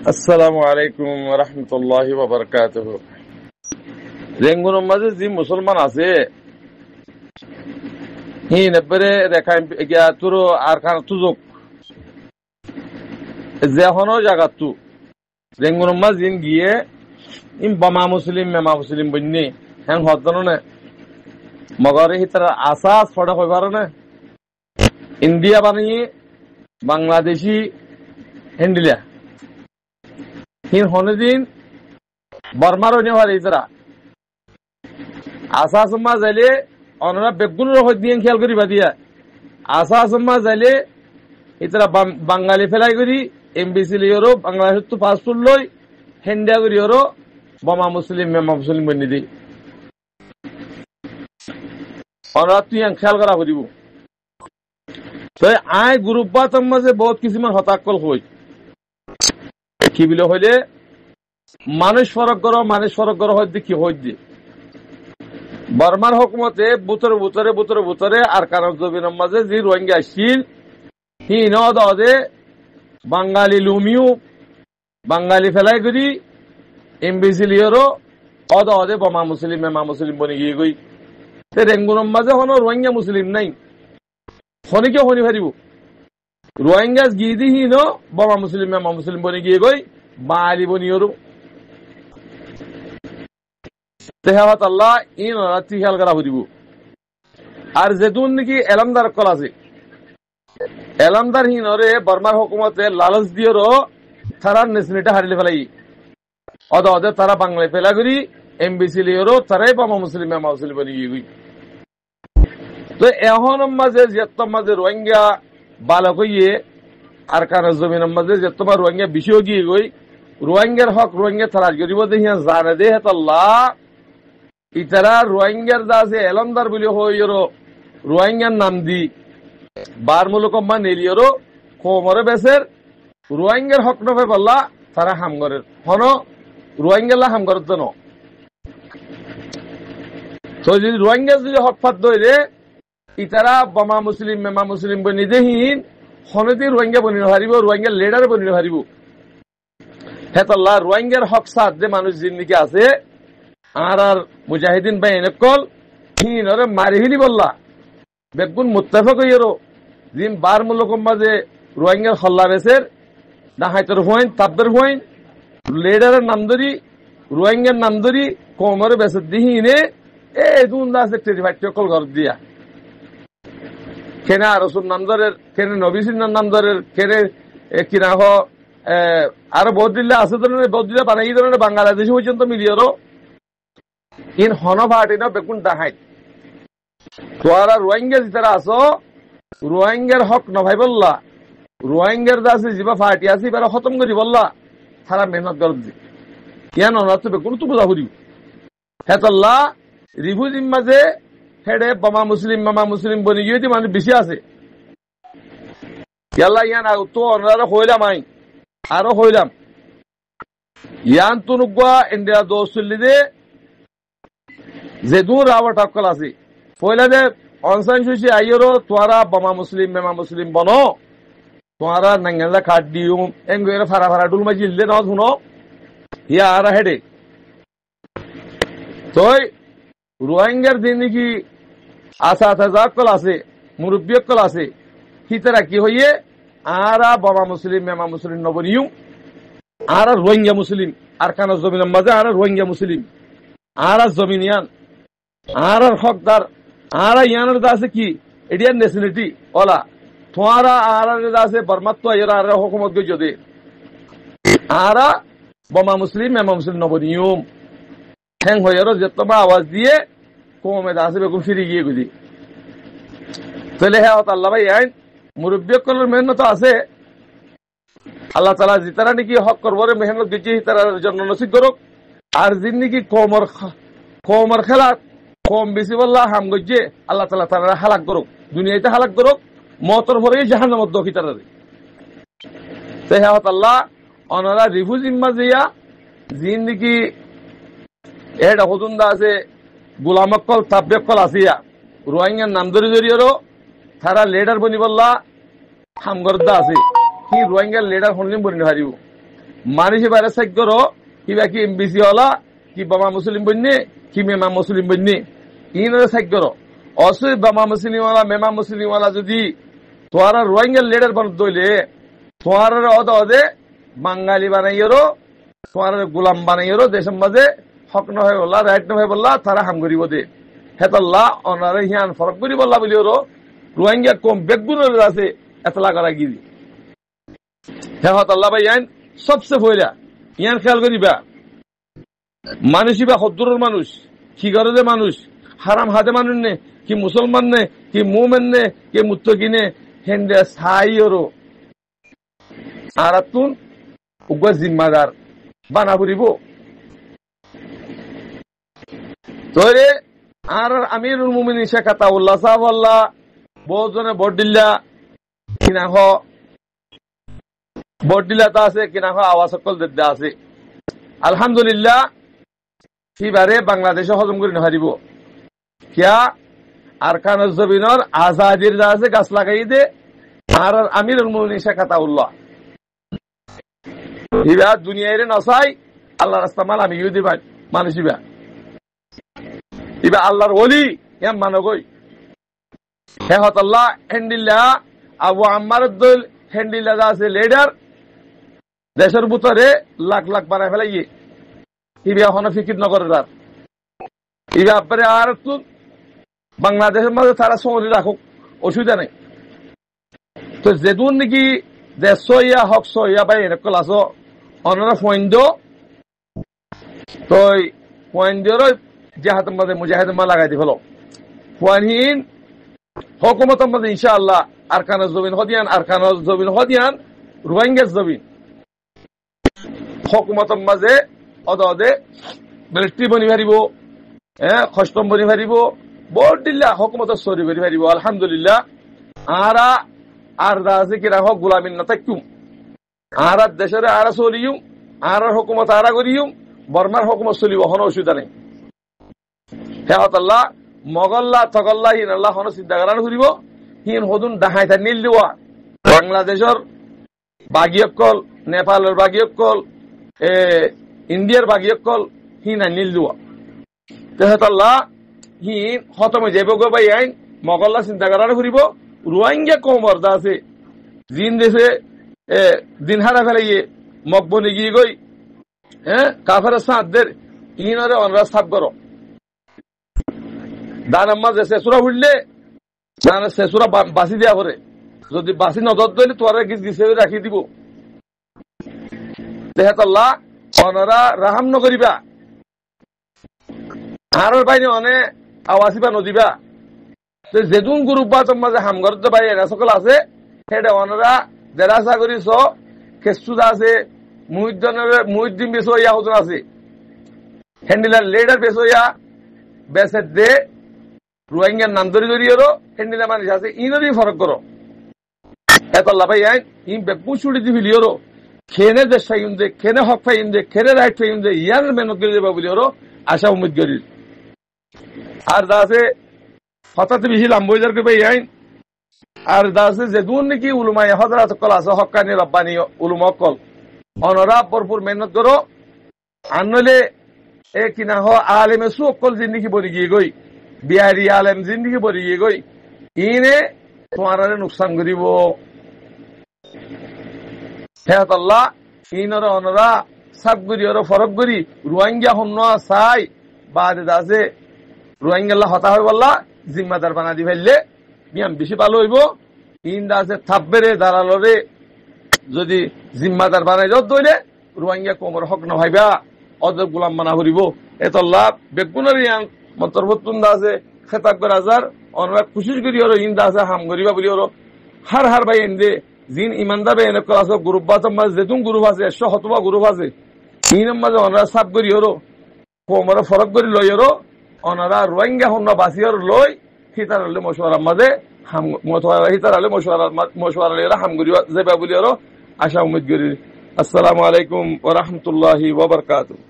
আসসালামু আলাইকুম রহমতুল্লাহি ওয়া বারাকাতুহু। রেঙ্গুনের মাঝে যে মুসলমান আছে হি নেবরে রেখাই গিয়া তোর আর খান তুজক যেহনো জায়গা তু রেঙ্গুনের মাঝে জিন গিয়ে ইম বামা মুসলিম মেমা মুসলিম বন্যে হ্যাং হদ্দন না মগরে হিতার আসাস ফটা হইবার না ইন্ডিয়া বানিয়ে বাংলাদেশি হেন্ডিলিয়া হিন হনদিন বর্মার নেওয়ার ইতরা আসাসমা যাইলে অনরা বেগুন রহত দিয়ে খেয়াল করিবা দিয়া আসাসমা যাইলে ইতরা বাঙালি ফেলাই করি এমবিসি লিওরো বাংলাদেশ তো পাসপোর্ট লই হেন্ডিয়া করি ওরো বোমা মুসলিম মেমা মুসলিম বনি দি অনরা তুই খেয়াল করা করিব তো আই গ্রুপ বা মাঝে বহুত কিছুমান হতাকল হই কি বিলে হইলে মানুষ ফরক করো হইতে কি হইতে বর্মার হুকুমতে বুতরে আর কারণ জমিনের মাঝে যে রোহিঙ্গা আসছিল হি নদে বাঙালি লুমিও বাঙালি ফেলাই করি এমবিসি লিওরও অদে বোমা মুসলিম মেমা মুসলিম বনে গিয়ে গই রেঙ্গুনের মাঝে হন রোহিঙ্গা মুসলিম নাই হনিকে হনি ফারিব রোহিঙ্গা গিয়ে দি হিন বোমা মুসলিম মেমা মুসলিম বনে গিয়ে গই বাঙালি বনিওরও তেহাত আল্লাহ ইন রাত্রি খেয়াল করা হইব আর যেতুন নাকি এলামদার কল আছে এলামদার হিনরে বর্মার হুকুমতে লালচ দিয়েরও তারার নেসনিটা হারিলে ফেলাই অদে তারা বাংলায় ফেলা করি এমবিসি লিওরও তারাই বোমা মুসলিম মেমা মুসলিম বনে গিয়ে গই তো এখন মাঝে যেত মাঝে রোহিঙ্গা বালক হইয়ে আর কারণ জমিনের মাঝে যেত রোহিঙ্গা বিষয় গিয়ে গই রোহিঙ্গার হক রোহিঙ্গা তারা গরিব দেখিয়া জানে দে হেতাল্লাহ ইতারা রোহিঙ্গার যা আছে এলমদার বলে হইরো রোহিঙ্গার নাম দি বার মুলকম্মা নেলিয়রো কোমরে বেসের রোহিঙ্গার হক নফে বললা তারা হামগরের হন রোহিঙ্গাল্লা হামগরের জন্য তো যদি রোহিঙ্গা যদি হক ফাত দইরে ইতারা বোমা মুসলিম মেমা মুসলিম বনি দেহীন হনদি রোহিঙ্গা বনি হারিব রোহিঙ্গার লিডার বনি হারিব হেতাল্লাহ রোহিঙ্গার হক সাথ যে মানুষ জিন্দিগি আছে আর মুজাহিদিন ভাই এনেকল হিনরে মারি হিলি বললা বেগুন মুত্তাফাক হইরো জিম বার মুলকম মাঝে রোহিঙ্গার হল্লা বেসের ডাহাইতর হইন তাব্বের হইন লিডারের নাম ধরি রোহিঙ্গার নাম ধরি কোমরে বেসের দিহিনে এ দুন দাস একটা কল ঘর দিয়া কেনে আরসুর নাম ধরের কেনে নবীসির নাম ধরের কেনে কিনা হ আরো বহুত দিল্লা আছে ধরনের বহুত দিল্লা বানাই ধরনের বাংলাদেশ পর্যন্ত মিলিয়রো ইন হন ভাটি না বেগুন ডাহাই তোরা রোহিঙ্গা যারা আছো রোহিঙ্গার হক নভাই বললা রোহিঙ্গার যা আছে যিবা ফাটি আছে এবার খতম করি বললা সারা মেহনত কর দি কেন না তো বেগুন তো বুঝা করি হেতাল্লা রিভুজিম মাঝে হেডে বোমা মুসলিম মামা মুসলিম বনি গিয়ে মানুষ বেশি আছে ইয়াল্লা ইয়ান তো অনারা হইলাম আরো হইলাম ইয়ান তো নুগুয়া ইন্ডিয়া দোষ চললি দে যে দূর আবার টাকল আছে পয়লা যে অনসান সুশি আইয়রো তোরা বোমা মুসলিম মেমা মুসলিম বনো তোরা নাঙ্গেলা কাট দিও এঙ্গের ফারা ডুল মাজিল দে না শুনো ইয়া আর হেডে তোই রোহিঙ্গার জিন্দিগি আশা কল আছে মুরব্বী কল আছে হিতারা কি হইয়ে আর বোমা মুসলিম মেমা মুসলিম নবনিউ আর রোহিঙ্গা মুসলিম আর কানা জমিনের মাঝে আর রোহিঙ্গা মুসলিম আর জমিনিয়ান আর হকদার আর ইয়ানের আছে কি এডিয়ান ন্যাশনালিটি ওলা তোমারা আর আছে বর্মাত্ম আর হুকুমত গই যদি আর বোমা মুসলিম মেমা মুসলিম নবনিয়ম হ্যাং হইয়ারো যেতবা আওয়াজ দিয়ে কমে আছে বেগুন ফিরে গিয়ে গুজি তাহলে হ্যাঁ আল্লাহ ভাই আইন মুরব্বী কলের মেহনত আছে আল্লাহ তালা জিতারা নাকি হক করবো মেহনত দিচ্ছি তার জন্য নসিব করুক আর জিন্দিগি কমর খেলা কম বেশি বললা হাম গজ্জে আল্লাহ তালা তারা হালাক করুক দুনিয়াতে হালাক করুক মতর ভরে জাহান্নামত দখি তারা তাই হ্যাঁ আল্লাহ অনারা রিফুজিম মাঝিয়া জিন্দিগি এটা হতুন্দা আছে গোলামকল তাব্বেকল আসিয়া রোহিঙ্গার নাম ধরে জড়িয়েরও তারা লিডার বনি বললা হামগর্দা আছে কি রোহিঙ্গার লিডার হনলিম বনি হারিব মানুষে বাইরে সাইক করো কিবা কি এমবিসি হলা কি বামা মুসলিম বন্যে কি মেমা মুসলিম বন্যে ইনরে সাইক করো অসুই বামা মুসলিম ওয়ালা মেমা মুসলিম ওয়ালা যদি তোয়ারা রোহিঙ্গা লিডার বান দইলে তোয়ারা অদে বাঙালি বানাইয়েরো তোয়ারা গোলাম বানাইয়েরো দেশের মাঝে হক নহয় বললা রাইট নহয় বললা তারা হাম করিব দে হেতাল্লাহ অনারে হিয়ান ফরক করি বললা বলি ওরো রোহিঙ্গা কম বেগুন আছে এতলা করা গিরি হে হতাল্লাহ ভাই ইয়ান সবসে ফয়লা ইয়ান খেয়াল করিবা মানুষই বা হদ্দুরের মানুষ কি করে যে মানুষ হারাম হাতে মানুষ নে কি মুসলমান নে কি মুমেন নে কি মুত্তকি নে হেন্ডে সাই ওরো আর তুন উগ্র জিম্মাদার বানা ফুরিব তোরে আর আমিরুল মুমিনিন শেখ আতাউল্লাহ সাহেব আল্লাহ বহুত জনে ভোট দিল্লা কিনা হ ভোট দিল্লাতে আছে কিনা হ আওয়াজ সকল দিতে আছে আলহামদুলিল্লাহ সিবারে বাংলাদেশে হজম করে নহারিব কিয়া আরকানুজ জমিনের আজাদির যা আছে গাছ লাগাই দে আর আমিরুল মুমিনিন শেখ আতাউল্লাহ ইবা দুনিয়ারে নসাই আল্লাহ রাস্তা মাল আমি ইউদি ভাই মানুষিবা ইবা আল্লাহর ওলি ইয়াম মানগই হে হতাল্লাহ হেন্ডিল্লা আবু আম্মার দল হেন্ডিল্লা যা আছে লিডার দেশের ভিতরে লাখ লাখ বানায় ফেলাইয়ে ইবা এখন ফিকির নগরের আর ইবা আপরে আর তো বাংলাদেশের মাঝে তারা সমরি রাখুক অসুবিধা নেই তো যেদুন নাকি দেশইয়া হক সইয়া বাই এরকম আছো অনারা ফৈন্দ তো ফৈন্দের জাহাতের মাঝে মুজাহিদের মা লাগাই দি ফেলো ফোয়ানহীন হকুমতের মাঝে ইনশাআল্লাহ আরকানুজ জমিন হদিয়ান রোহিঙ্গার জমিন হকুমতের মাঝে অদে মিলিটারি বনি পারিব খষ্টম বনি পারিব বহুত দিল্লা হকুমতের সরি করি পারিব আলহামদুলিল্লাহ আর আছে কিনা হোক গোলামিন না থাকুম আর দেশের আর চলিম আর হকুমত আরা করিম বর্মার হকুমত চলিব হন অসুবিধা নেই হে হতাল্লাহ মগল্লা তগল্লা হিন আল্লাহ হন চিন্তা করানো করিব হিন হদুন ডাহাই থা নীল দেওয়া বাংলাদেশের বাগিয়কল নেপালের বাগিয়কল ইন্ডিয়ার বাগিয়কল হিন আর নীল দেওয়া তেহতাল্লাহ হিন হতমে যাইব গো ভাই আইন মগল্লা চিন্তা করানো করিব রোহিঙ্গা কম বর্দা আছে জিন দেশে দিন হারা ফেলাইয়ে মকবনে গিয়ে গই কাফের সাঁতদের ইনরে অনরাজ থাপ করো দান আম্মা যে শেষুরা উঠলে শেষুরা বাসি দেওয়া করে যদি বাসি নজর দিলে তোরা গিয়ে রাখি দিব তেহাতাল্লাহ অনরা রাহাম নকরিবা আর বাইনে অনে আওয়াসিবা নদিবা যেদুন গ্রুপ বা মাঝে হামগর ভাই এরা সকল আছে সেটা অনরা যারা চাকরি চ খেসুদা আছে মুহিদ্দিন বেসইয়া হজন আছে হ্যান্ডিলার লিডার বেসইয়া বেসের দে রোহিঙ্গার নাম ধরি ধরিয়েরও হ্যান্ডিলার মানুষ আছে ইনরই ফরক করো এত লাভাই আইন ইন বেপু ছুটি দি ফিলিওরো খেনে দেশ ফাইন দে খেনে হক ফাইন দে খেনে রাইট ফাইন দে ইয়ার মেহনত করে যাবা বলিওরো আশা উম্মিদ করি আর যা আছে হঠাৎ বেশি লাম্বইজার কে ভাই আইন আর যা আছে যেদুন নাকি উলুমাই হজরাত কল আছে হক্কানি রব্বানি উলুমা কল অনরা ভরপুর মেহনত করো আনলে এ কিনা হ আলেমে সু অকল জিন্দিগি বনি গিয়ে গই বিহারি আলেম জিন্দিগি বনি গিয়ে গই ইনে তোমার নুকসান করিব হেতাল্লাহ ইনরা অনরা সাব করি ওর ফরক করি রোহিঙ্গা হন্য চাই বাদে আছে রোহিঙ্গা হতা হয় বললা জিম্মাদার বানা দি ফেললে মিয়াম বেশি ভালো হইব ইন্দা আছে থাপবেরে দাঁড়ালরে যদি জিম্মাদার বানাই যত দইলে রোহিঙ্গা কোমর হক না ভাইবা অদব গোলাম বানা করিব এতল্লাহ বেগুনের ইয়ান মন্তরবতুন আছে খেতাব করে হাজার অনরা খুশিস করি ওর ইন্দা আছে হাম করিবা বলি ওর হার ভাই এনে জিন ইমানদার ভাই এনে আছে গ্রুপ বাসের মাঝে যেতুন গ্রুপ আছে 100 গ্রুপ আছে ইনের মাঝে অনরা সাব করি ওর কোমর ফরক করি লই ওর অনারা রোহিঙ্গা হন্য বাসিয়র লই হিতার হলে মশওয়ারার মাঝে হিতার হলে মশওয়ারা হাম করি যাবা বলি ওর আশা উম্মিদ করি আসসালামু আলাইকুম ওয়া রাহমাতুল্লাহি ওয়া বারাকাতুহু।